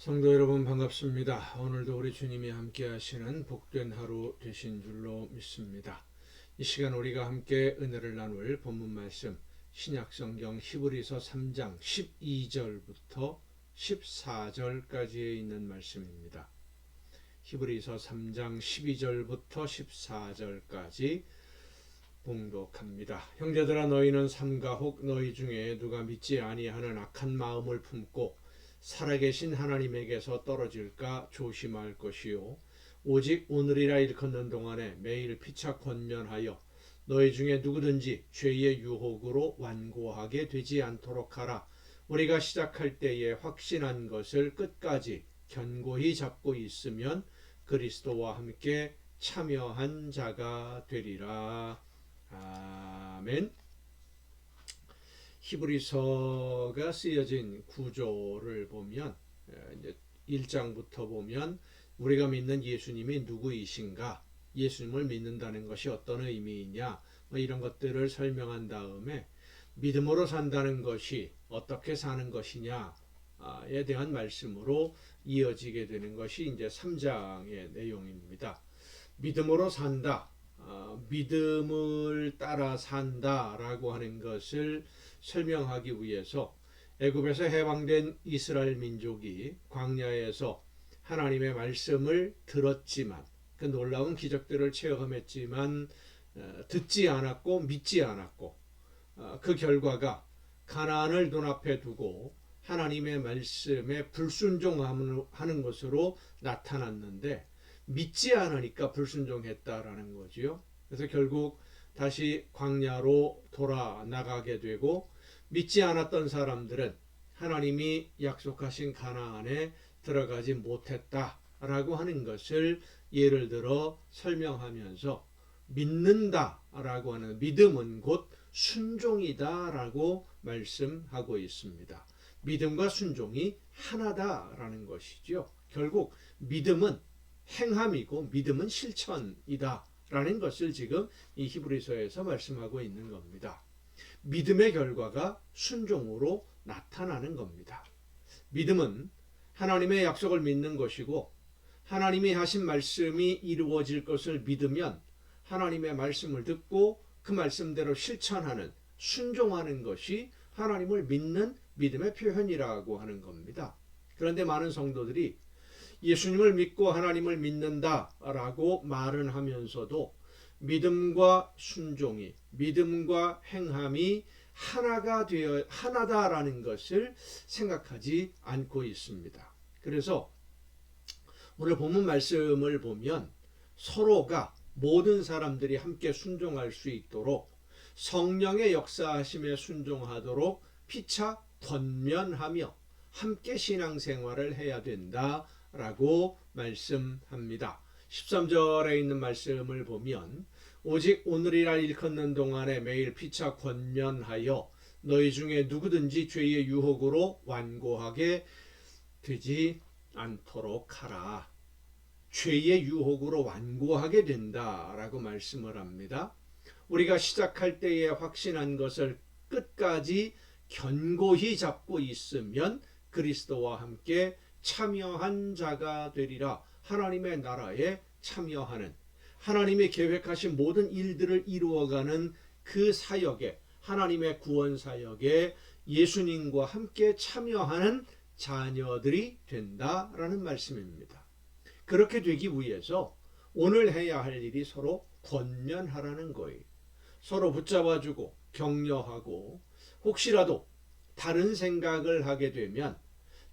성도 여러분 반갑습니다. 오늘도 우리 주님이 함께 하시는 복된 하루 되신 줄로 믿습니다. 이 시간 우리가 함께 은혜를 나눌 본문 말씀 신약성경 히브리서 3장 12절부터 14절까지에 있는 말씀입니다. 히브리서 3장 12절부터 14절까지 봉독합니다. 형제들아 너희는 삼가 혹 너희 중에 누가 믿지 아니하는 악한 마음을 품고 살아계신 하나님에게서 떨어질까 조심할 것이요 오직 오늘이라 일컫는 동안에 매일 피차 권면하여 너희 중에 누구든지 죄의 유혹으로 완고하게 되지 않도록 하라. 우리가 시작할 때에 확신한 것을 끝까지 견고히 잡고 있으면 그리스도와 함께 참여한 자가 되리라. 아멘. 히브리서가 쓰여진 구조를 보면 이제 1장부터 보면 우리가 믿는 예수님이 누구이신가, 예수님을 믿는다는 것이 어떤 의미이냐, 이런 것들을 설명한 다음에 믿음으로 산다는 것이 어떻게 사는 것이냐에 대한 말씀으로 이어지게 되는 것이 이제 3장의 내용입니다. 믿음으로 산다, 믿음을 따라 산다라고 하는 것을 설명하기 위해서 애굽에서 해방된 이스라엘 민족이 광야에서 하나님의 말씀을 들었지만 그 놀라운 기적들을 체험했지만 듣지 않았고 믿지 않았고 그 결과가 가나안을 눈앞에 두고 하나님의 말씀에 불순종하는 것으로 나타났는데 믿지 않으니까 불순종했다라는 거지요. 그래서 결국 다시 광야로 돌아 나가게 되고 믿지 않았던 사람들은 하나님이 약속하신 가나안에 들어가지 못했다라고 하는 것을 예를 들어 설명하면서 믿는다라고 하는 믿음은 곧 순종이다라고 말씀하고 있습니다. 믿음과 순종이 하나다라는 것이죠. 결국 믿음은 행함이고 믿음은 실천이다 라는 것을 지금 이 히브리서에서 말씀하고 있는 겁니다. 믿음의 결과가 순종으로 나타나는 겁니다. 믿음은 하나님의 약속을 믿는 것이고 하나님이 하신 말씀이 이루어질 것을 믿으면 하나님의 말씀을 듣고 그 말씀대로 실천하는, 순종하는 것이 하나님을 믿는 믿음의 표현이라고 하는 겁니다. 그런데 많은 성도들이 예수님을 믿고 하나님을 믿는다라고 말은 하면서도 믿음과 순종이, 믿음과 행함이 하나다라는 것을 생각하지 않고 있습니다. 그래서 오늘 본문 말씀을 보면 서로가 모든 사람들이 함께 순종할 수 있도록 성령의 역사하심에 순종하도록 피차 권면하며 함께 신앙생활을 해야 된다 라고 말씀합니다. 13절에 있는 말씀을 보면 오직 오늘이라 일컫는 동안에 매일 피차 권면하여 너희 중에 누구든지 죄의 유혹으로 완고하게 되지 않도록 하라. 죄의 유혹으로 완고하게 된다라고 말씀을 합니다. 우리가 시작할 때에 확신한 것을 끝까지 견고히 잡고 있으면 그리스도와 함께 참여한 자가 되리라. 하나님의 나라에 참여하는, 하나님이 계획하신 모든 일들을 이루어가는 그 사역에, 하나님의 구원 사역에 예수님과 함께 참여하는 자녀들이 된다라는 말씀입니다. 그렇게 되기 위해서 오늘 해야 할 일이 서로 권면하라는 거예요. 서로 붙잡아주고 격려하고 혹시라도 다른 생각을 하게 되면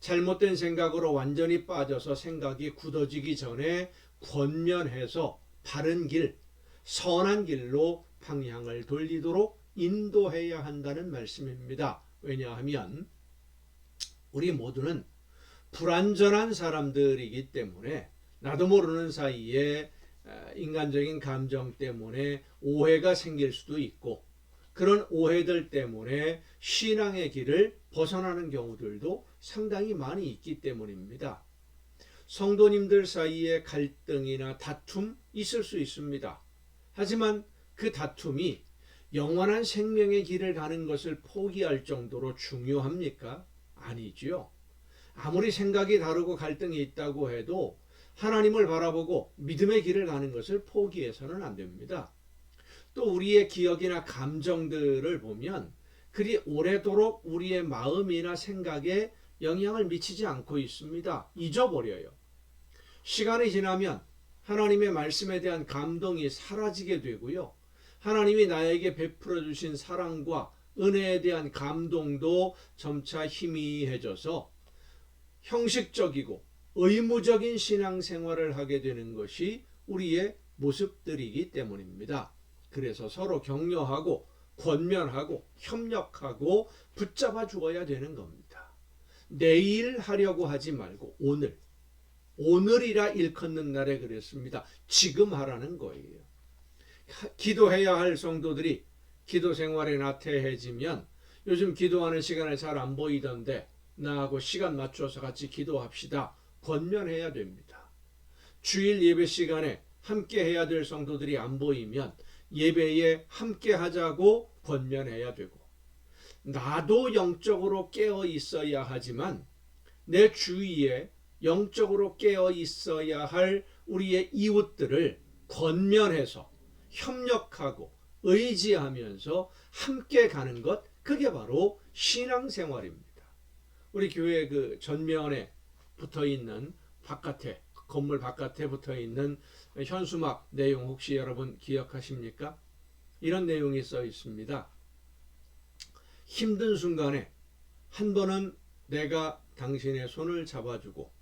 잘못된 생각으로 완전히 빠져서 생각이 굳어지기 전에 권면해서 바른 길, 선한 길로 방향을 돌리도록 인도해야 한다는 말씀입니다. 왜냐하면 우리 모두는 불완전한 사람들이기 때문에 나도 모르는 사이에 인간적인 감정 때문에 오해가 생길 수도 있고 그런 오해들 때문에 신앙의 길을 벗어나는 경우들도 상당히 많이 있기 때문입니다. 성도님들 사이에 갈등이나 다툼 있을 수 있습니다. 하지만 그 다툼이 영원한 생명의 길을 가는 것을 포기할 정도로 중요합니까? 아니지요. 아무리 생각이 다르고 갈등이 있다고 해도 하나님을 바라보고 믿음의 길을 가는 것을 포기해서는 안 됩니다. 또 우리의 기억이나 감정들을 보면 그리 오래도록 우리의 마음이나 생각에 영향을 미치지 않고 있습니다. 잊어버려요. 시간이 지나면 하나님의 말씀에 대한 감동이 사라지게 되고요. 하나님이 나에게 베풀어 주신 사랑과 은혜에 대한 감동도 점차 희미해져서 형식적이고 의무적인 신앙생활을 하게 되는 것이 우리의 모습들이기 때문입니다. 그래서 서로 격려하고 권면하고 협력하고 붙잡아 주어야 되는 겁니다. 내일 하려고 하지 말고 오늘이라 일컫는 날에 그랬습니다. 지금 하라는 거예요. 기도해야 할 성도들이 기도 생활에 나태해지면 요즘 기도하는 시간에 잘 안 보이던데 나하고 시간 맞춰서 같이 기도합시다. 권면해야 됩니다. 주일 예배 시간에 함께 해야 될 성도들이 안 보이면 예배에 함께 하자고 권면해야 되고, 나도 영적으로 깨어 있어야 하지만 내 주위에 영적으로 깨어 있어야 할 우리의 이웃들을 권면해서 협력하고 의지하면서 함께 가는 것, 그게 바로 신앙생활입니다. 우리 교회 그 전면에 붙어 있는 바깥에, 건물 바깥에 붙어 있는 현수막 내용 혹시 여러분 기억하십니까? 이런 내용이 써 있습니다. 힘든 순간에 한 번은 내가 당신의 손을 잡아주고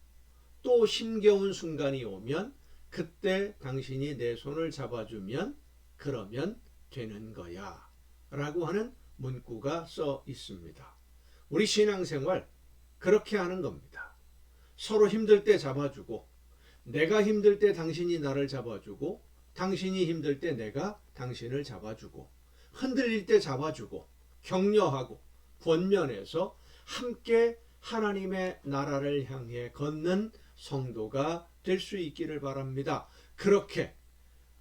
또 힘겨운 순간이 오면 그때 당신이 내 손을 잡아주면 그러면 되는 거야 라고 하는 문구가 써 있습니다. 우리 신앙생활 그렇게 하는 겁니다. 서로 힘들 때 잡아주고, 내가 힘들 때 당신이 나를 잡아주고, 당신이 힘들 때 내가 당신을 잡아주고, 흔들릴 때 잡아주고, 격려하고 권면해서 함께 하나님의 나라를 향해 걷는 성도가 될 수 있기를 바랍니다. 그렇게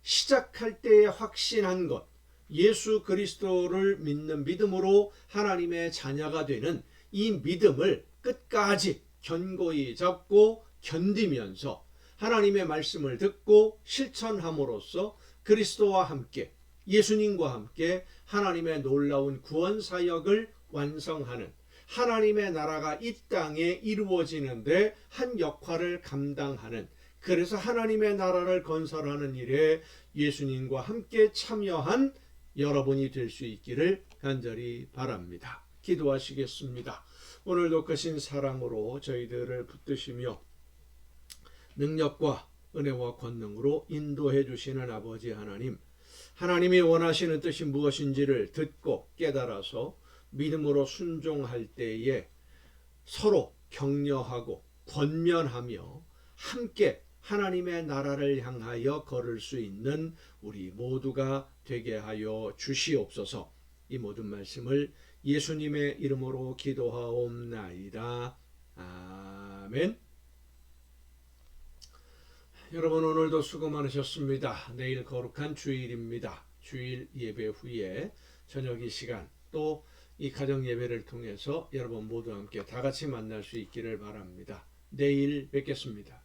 시작할 때에 확신한 것, 예수 그리스도를 믿는 믿음으로 하나님의 자녀가 되는 이 믿음을 끝까지 견고히 잡고 견디면서 하나님의 말씀을 듣고 실천함으로써 그리스도와 함께, 예수님과 함께 하나님의 놀라운 구원 사역을 완성하는, 하나님의 나라가 이 땅에 이루어지는데 한 역할을 감당하는, 그래서 하나님의 나라를 건설하는 일에 예수님과 함께 참여한 여러분이 될 수 있기를 간절히 바랍니다. 기도하시겠습니다. 오늘도 크신 사랑으로 저희들을 붙드시며 능력과 은혜와 권능으로 인도해 주시는 아버지 하나님, 하나님이 원하시는 뜻이 무엇인지를 듣고 깨달아서 믿음으로 순종할 때에 서로 격려하고 권면하며 함께 하나님의 나라를 향하여 걸을 수 있는 우리 모두가 되게 하여 주시옵소서. 이 모든 말씀을 예수님의 이름으로 기도하옵나이다. 아멘. 여러분, 오늘도 수고 많으셨습니다. 내일 거룩한 주일입니다. 주일 예배 후에 저녁 이 시간 또 이 가정 예배를 통해서 여러분 모두 함께 다 같이 만날 수 있기를 바랍니다. 내일 뵙겠습니다.